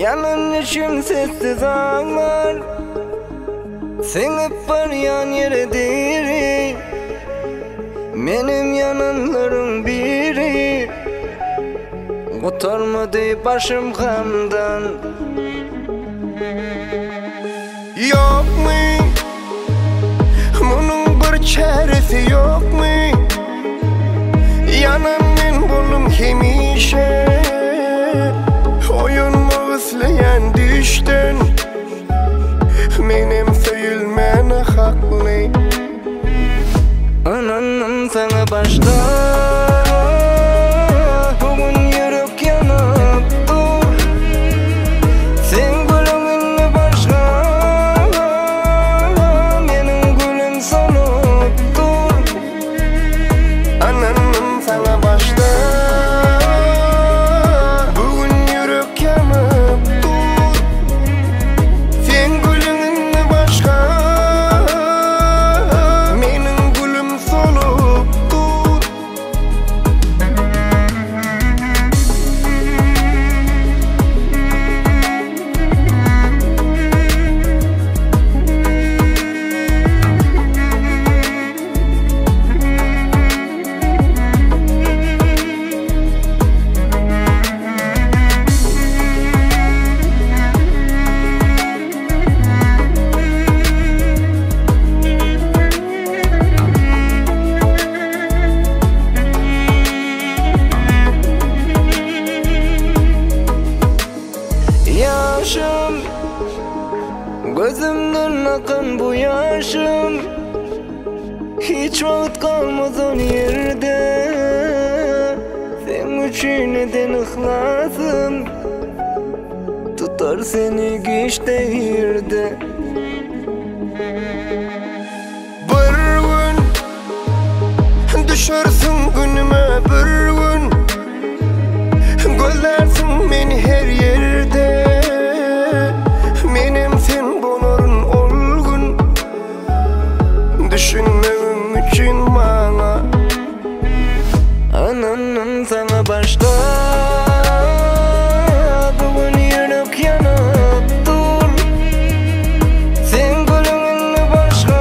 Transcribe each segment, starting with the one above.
Yanılışım sessiz ağlar, singip baryan yeredir. Menim yananlarım biri, kotarmadı başım kandan. Yok mu? Bunun bir çaresi yok mu? Yanan men bolum hemişe, oyunmu ıslayan düşten. Menim söyülmene haklı. Ananım sana başta, bugün yürek yanıp dur. Sen gülümün başka, benim gülüm sonup dur. Ananım sana başta, bugün yürek yanıp dur. Sen gülümün başka, benim gülüm sonup dur. Yaşım, gözümden akan bu yaşım, hiç vakit kalmaz o yerde. Sen için neden ihlasım, tutar seni güç değirde. Bir gün düşersin günüme, bir gün gözlersin beni her yerde. Menim sen bolorun olgun, düşünmem için bana. Ananım sana başta, bugün yürek yanıp dur. Sen gülümün başka,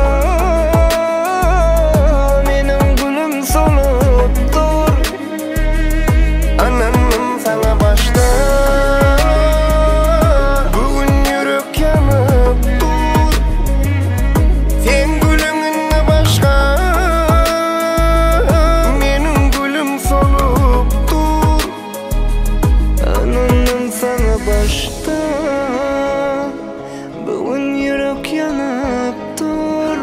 benim gülüm solup dur. Ananım sana başta, bugün yürek yanıp dur. Sen gülümün başka, benim gülüm solup dur. Ananım sana başta, bugün yürek yanıp dur.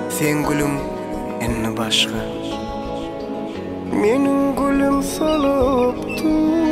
Sen gülüm enni başka, benim gülüm solup dur.